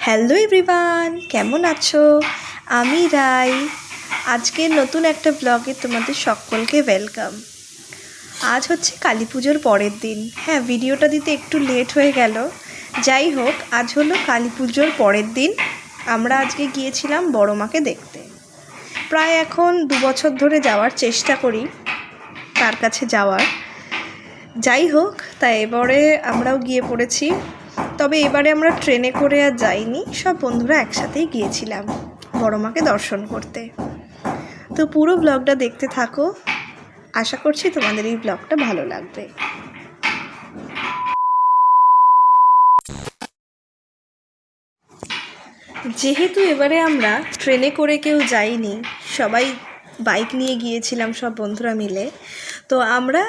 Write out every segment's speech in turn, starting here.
Hello everyone, কেমন আছো? আমি রাই। আজকের নতুন একটা ব্লগে তোমাদের সকলকে ওয়েলকাম। আজ হচ্ছে কালী পুজোর পরের দিন। হ্যাঁ, ভিডিওটা দিতে একটু লেট হয়ে গেল। যাই হোক, আজ হলো কালী পুজোর পরের দিন। আমরা আজকে গিয়েছিলাম বড় মাকে দেখতে। প্রায় এখন 2 বছর ধরে যাওয়ার চেষ্টা করি তার কাছে যাওয়ার। যাই হোক, তাই এবারে আমরাও গিয়ে পড়েছি। তবে এবারে আমরা ট্রেনে করে আর যাইনি, সব বন্ধুরা একসাথেই গিয়েছিলাম বড় মাকে দর্শন করতে। তো পুরো ব্লগটা দেখতে থাকো, আশা করছি তোমাদের এই ব্লগটা ভালো লাগবে। যেহেতু এবারে আমরা ট্রেনে করে কেউ যাইনি, সবাই বাইক নিয়ে গিয়েছিলাম সব বন্ধুরা মিলে, তো আমরা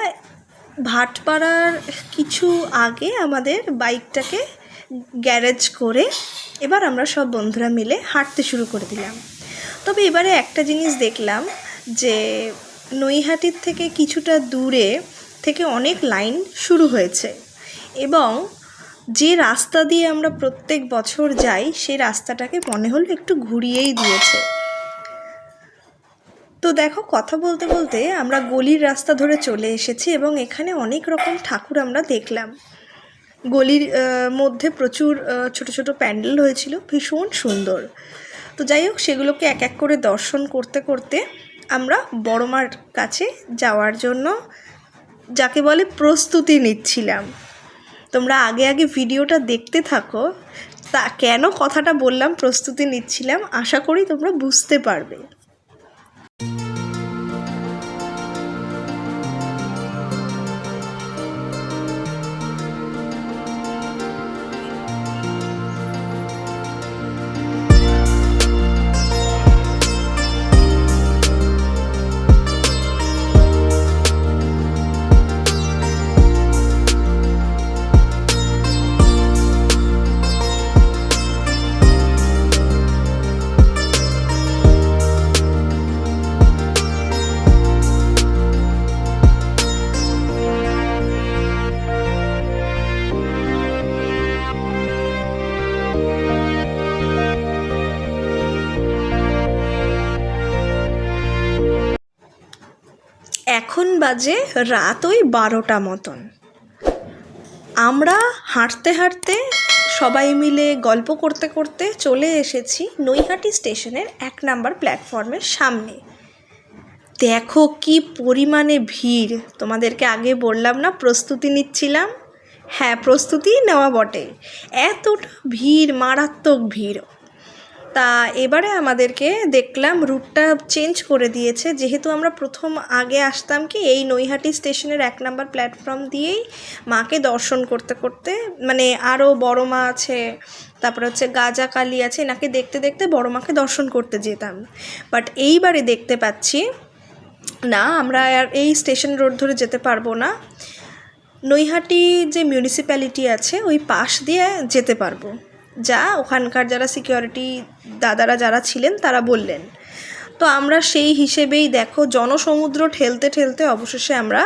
ভাটপাড়ার কিছু আগে আমাদের বাইকটাকে গ্যারেজ করে এবার আমরা সব বন্ধুরা মিলে হাঁটতে শুরু করে দিলাম। তবে এবারে একটা জিনিস দেখলাম যে নৈহাটির থেকে কিছুটা দূরে থেকে অনেক লাইন শুরু হয়েছে এবং যে রাস্তা দিয়ে আমরা প্রত্যেক বছর যাই সেই রাস্তাটাকে মনে হলো একটু ঘুরিয়েই দিয়েছে। তো দেখো, কথা বলতে বলতে আমরা গলির রাস্তা ধরে চলে এসেছি এবং এখানে অনেক রকম ঠাকুর আমরা দেখলাম। গলির মধ্যে প্রচুর ছোট ছোট প্যান্ডেল হয়েছিল, ভীষণ সুন্দর। তো যাই হোক, সেগুলোকে এক এক করে দর্শন করতে করতে আমরা বড় মার কাছে যাওয়ার জন্য যাকে বলে প্রস্তুতি নিচ্ছিলাম। তোমরা আগে আগে ভিডিওটা দেখতে থাকো। তা কেন কথাটা বললাম প্রস্তুতি নিচ্ছিলাম, আশা করি তোমরা বুঝতে পারবে। এখন বাজে রাত ওই 12টা মতন। আমরা হাঁটতে হাঁটতে সবাই মিলে গল্প করতে করতে চলে এসেছি নৈহাটি স্টেশনের 1 নম্বর প্ল্যাটফর্মের সামনে। দেখো কি পরিমাণে ভিড়! তোমাদেরকে আগে বললাম না প্রস্তুতি নিচ্ছিলাম। হ্যাঁ, প্রস্তুতিই নেওয়া বটে। এতটা ভিড়, মারাত্মক ভিড়। তা এবারে আমাদেরকে দেখলাম রুটটা চেঞ্জ করে দিয়েছে। যেহেতু আমরা প্রথম আগে আসতাম কি এই নৈহাটি স্টেশনের 1 নম্বর প্ল্যাটফর্ম দিয়েই মাকে দর্শন করতে করতে, মানে আরও বড় মা আছে, তারপরে হচ্ছে গাজা কালী আছে, এনাকে দেখতে দেখতে বড় মাকে দর্শন করতে যেতাম। বাট এইবারে দেখতে পাচ্ছি না, আমরা আর এই স্টেশন রোড ধরে যেতে পারবো না। নৈহাটি যে মিউনিসিপ্যালিটি আছে ওই পাশ দিয়ে যেতে পারবো, যা ওখানকার যারা সিকিউরিটি দাদারা যারা ছিলেন তারা বললেন। তো আমরা সেই হিসেবেই দেখো জনসমুদ্র ঠেলতে ঠেলতে অবশেষে আমরা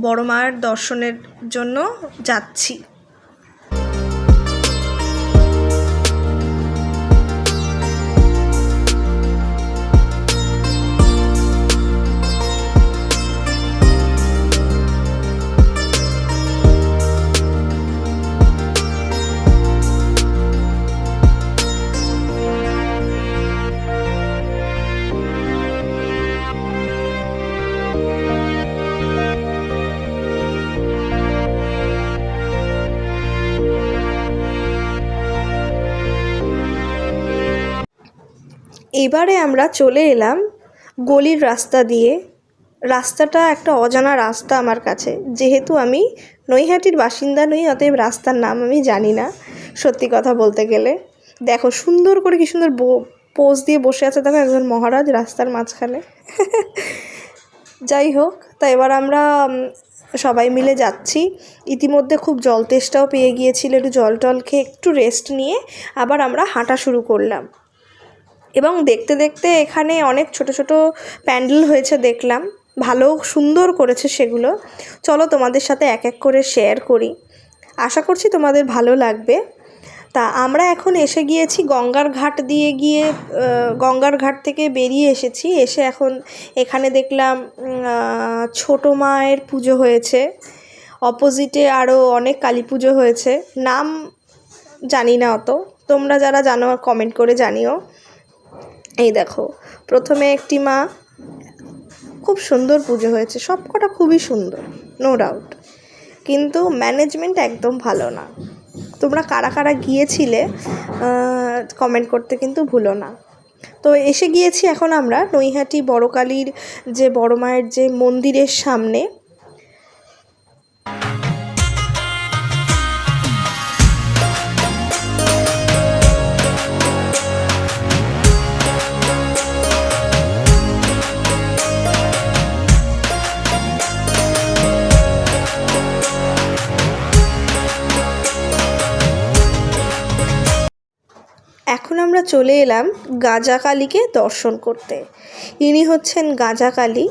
বড় মায়ের দর্শনের জন্য যাচ্ছি। এবারে আমরা চলে এলাম গলির রাস্তা দিয়ে। রাস্তাটা একটা অজানা রাস্তা আমার কাছে, যেহেতু আমি নৈহাটির বাসিন্দা নই, অতএব রাস্তার নাম আমি জানি না সত্যি কথা বলতে গেলে। দেখো সুন্দর করে কি সুন্দর পোজ দিয়ে বসে আছে, দেখো একজন মহারাজ রাস্তার মাঝখানে। যাই হোক, তা এবার আমরা সবাই মিলে যাচ্ছি। ইতিমধ্যে খুব জল তেষ্টাও পেয়ে গিয়েছিল, একটু জল টল খেয়ে একটু রেস্ট নিয়ে আবার আমরা হাঁটা শুরু করলাম। এবং দেখতে দেখতে এখানে অনেক ছোট ছোট প্যান্ডেল হয়েছে দেখলাম, ভালো সুন্দর করেছে সেগুলো। চলো তোমাদের সাথে এক এক করে শেয়ার করি, আশা করছি তোমাদের ভালো লাগবে। তা আমরা এখন এসে গিয়েছি গঙ্গার ঘাট দিয়ে গিয়ে, গঙ্গার ঘাট থেকে বেরিয়ে এসেছি। এসে এখন এখানে দেখলাম ছোটো মায়ের পুজো হয়েছে, অপোজিটে আরও অনেক কালী পুজো হয়েছে, নাম জানি না অত, তোমরা যারা জানো কমেন্ট করে জানিও। এই দেখো প্রথমে একটি মা, খুব সুন্দর পুজো হয়েছে, সব কটা খুবই সুন্দর, নো ডাউট, কিন্তু ম্যানেজমেন্ট একদম ভালো না। তোমরা কারা কারা গিয়েছিলে কমেন্ট করতে কিন্তু ভুলো না। তো এসে গিয়েছি এখন আমরা নৈহাটি বড় কালীর যে বড় মায়ের যে মন্দিরের সামনে। এখন আমরা চলে এলাম গাজা কালীকে দর্শন করতে। ইনি হচ্ছেন গাজা কালী।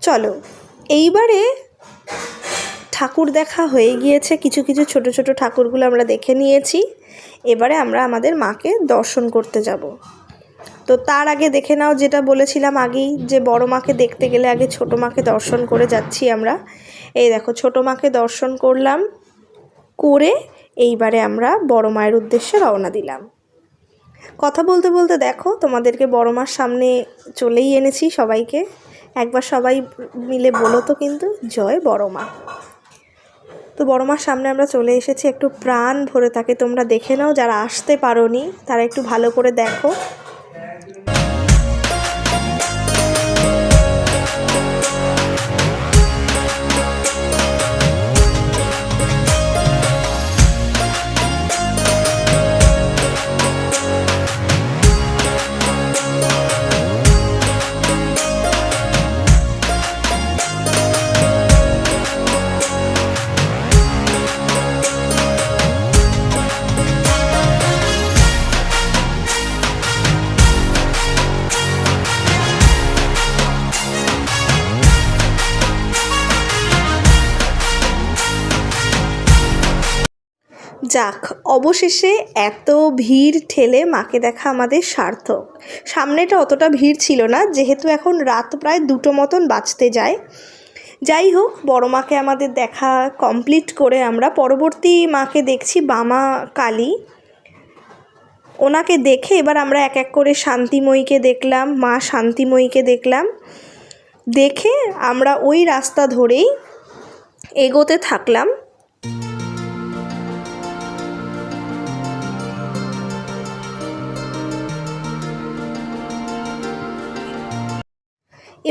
চলো, এইবারে ঠাকুর দেখা হয়ে গিয়েছে, কিছু কিছু ছোট ছোট ঠাকুরগুলো আমরা দেখে নিয়েছি। এবারে আমরা আমাদের মাকে দর্শন করতে যাব। তো তার আগে দেখে নাও, যেটা বলেছিলাম আগেই, যে বড় মাকে দেখতে গেলে আগে ছোট মাকে দর্শন করে যাচ্ছি আমরা। এই দেখো ছোট মাকে দর্শন করলাম, করে এইবারে আমরা বড় মায়ের উদ্দেশ্যে রওনা দিলাম। কথা বলতে বলতে দেখো তোমাদেরকে বড় মার সামনে চলেই এনেছি সবাইকে। একবার সবাই মিলে বলো তো কিন্তু, জয় বড় মা। তো বড় মার সামনে আমরা চলে এসেছি, একটু প্রাণ ভরে তাকে তোমরা দেখে নাও, যারা আসতে পারোনি তারা একটু ভালো করে দেখো। যাক, অবশেষে এত ভিড় ঠেলে মাকে দেখা আমাদের সার্থক। সামনেটা অতটা ভিড় ছিল না, যেহেতু এখন রাত প্রায় 2টো মতন বাজতে যায়। যাই হোক, বড় মাকে আমাদের দেখা কমপ্লিট করে আমরা পরবর্তী মাকে দেখছি, বামা কালী। ওনাকে দেখে এবার আমরা এক এক করে শান্তিময়ীকে দেখলাম, মা শান্তিময়ীকে দেখলাম। দেখে আমরা ওই রাস্তা ধরেই এগোতে থাকলাম।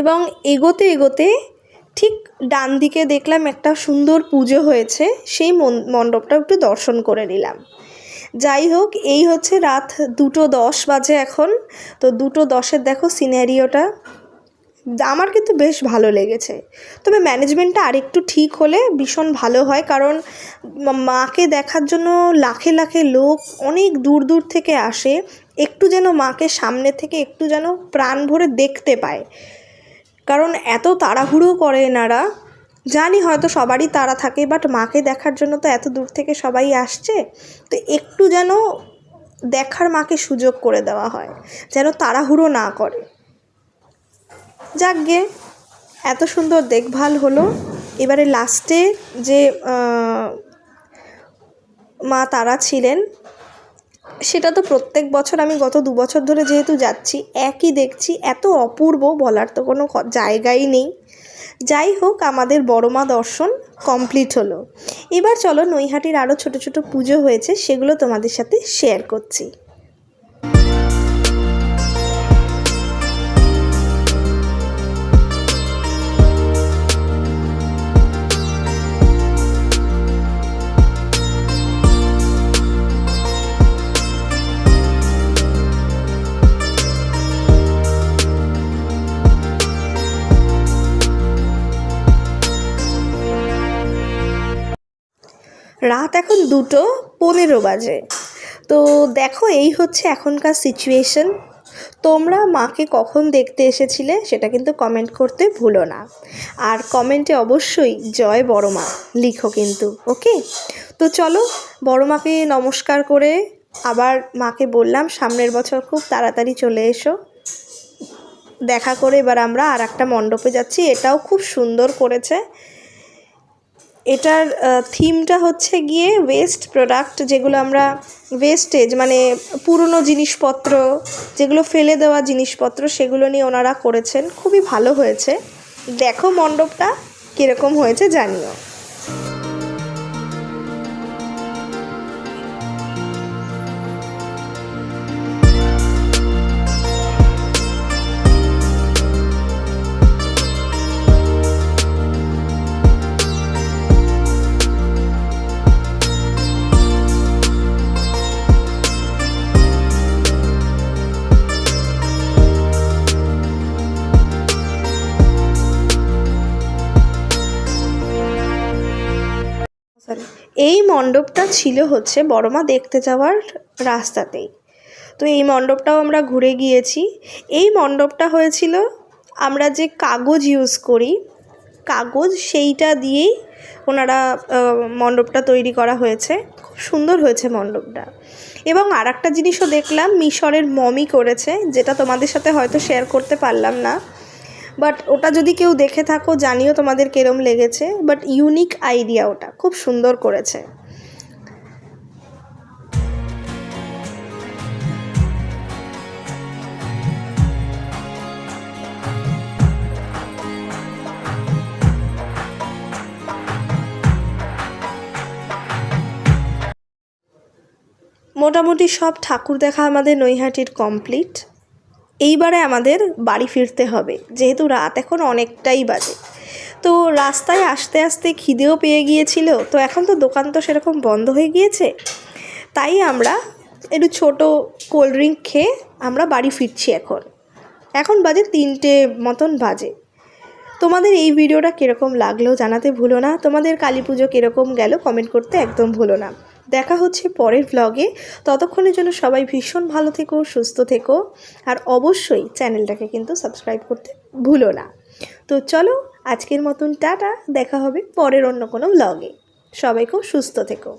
এবং এগোতে এগোতে ঠিক ডান দিকে দেখলাম একটা সুন্দর পুজো হয়েছে, সেই মণ্ডপটা একটু দর্শন করে নিলাম। যাই হোক, এই হচ্ছে রাত 2:10 বাজে এখন। তো 2:10-এর দেখো সিনারিওটা, আমার কিন্তু বেশ ভালো লেগেছে। তবে ম্যানেজমেন্টটা আরেকটু ঠিক হলে ভীষণ ভালো হয়, কারণ মাকে দেখার জন্য লাখে লাখে লোক অনেক দূর দূর থেকে আসে, একটু যেন মাকে সামনে থেকে একটু যেন প্রাণ ভরে দেখতে পায়। কারণ এত তাড়াহুড়ো করে এনারা, জানি হয়তো সবারই তাড়া থাকে, বাট মাকে দেখার জন্য তো এত দূর থেকে সবাই আসছে, তো একটু যেন দেখার মাকে সুযোগ করে দেওয়া হয়, যেন তাড়াহুড়ো না করে। যাকগে, এত সুন্দর দেখভাল হলো। এবারে লাস্টে যে মা তারা ছিলেন, সেটা তো প্রত্যেক বছর আমি গত 2 বছর ধরে যেহেতু যাচ্ছি, একই দেখছি, এত অপূর্ব, বলার তো কোনো জায়গাই নেই। যাই হোক, আমাদের বড় মা দর্শন কমপ্লিট হলো। এবার চলো, নৈহাটির আরও ছোট ছোট পুজো হয়েছে, সেগুলো তোমাদের সাথে শেয়ার করছি। রাত এখন 2:15 বাজে। তো দেখো, এই হচ্ছে এখনকার সিচুয়েশন। তোমরা মাকে কখন দেখতে এসেছিলে সেটা কিন্তু কমেন্ট করতে ভুলো না, আর কমেন্টে অবশ্যই জয় বড় মা লিখো কিন্তু, ওকে। তো চলো বড় মাকে নমস্কার করে আবার মাকে বললাম সামনের বছর খুব তাড়াতাড়ি চলে এসো, দেখা করে এবার আমরা আর একটা মণ্ডপে যাচ্ছি। এটাও খুব সুন্দর করেছে। এটার থিমটা হচ্ছে গিয়ে ওয়েস্ট প্রোডাক্ট, যেগুলো আমরা ওয়েস্টেজ মানে পুরনো জিনিসপত্র, যেগুলো ফেলে দেওয়া জিনিসপত্র, সেগুলো নিয়ে ওনারা করেছেন। খুবই ভালো হয়েছে। দেখো মণ্ডপটা কীরকম হয়েছে জানিও। এই মণ্ডপটা ছিল হচ্ছে বড়মা দেখতে যাওয়ার রাস্তাতেই। তো এই মণ্ডপটাও আমরা ঘুরে গিয়েছি। এই মণ্ডপটা হয়েছিল আমরা যে কাগজ ইউজ করি, কাগজ, সেইটা দিয়েই ওনারা মণ্ডপটা তৈরি করা হয়েছে। খুব সুন্দর হয়েছে মণ্ডপটা। এবং আর একটা জিনিসও দেখলাম, মিশরের মমি করেছে, যেটা তোমাদের সাথে হয়তো শেয়ার করতে পারলাম না, বাট ওটা যদি কেউ দেখে থাকো জানিও তোমাদের কেরম লেগেছে। বাট ইউনিক আইডিয়া, ওটা খুব সুন্দর করেছে। মোটামুটি সব ঠাকুর দেখা আমাদের নৈহাটির কমপ্লিট। এইবারে আমাদের বাড়ি ফিরতে হবে, যেহেতু রাত এখন অনেকটাই বাজে। তো রাস্তায় আসতে আসতে খিদেও পেয়ে গিয়েছিল। তো এখন তো দোকান তো সেরকম বন্ধ হয়ে গিয়েছে, তাই আমরা একটু ছোটো কোল্ড ড্রিঙ্ক খেয়ে আমরা বাড়ি ফিরছি। এখন বাজে 3টে মতন বাজে। তোমাদের এই ভিডিওটা কীরকম লাগলো জানাতে ভুলো না। তোমাদের কালী পুজো কীরকম গেল কমেন্ট করতে একদম ভুলো না। দেখা হচ্ছে পরের ভ্লগে। ততক্ষণের জন্য সবাই ভীষণ ভালো থেকো, সুস্থ থেকো, আর অবশ্যই চ্যানেলটাকে কিন্তু সাবস্ক্রাইব করতে ভুলো না। তো চলো আজকের মতন টাটা, দেখা হবে পরের অন্য কোনো ভ্লগে। সবাই খুব সুস্থ থেকো।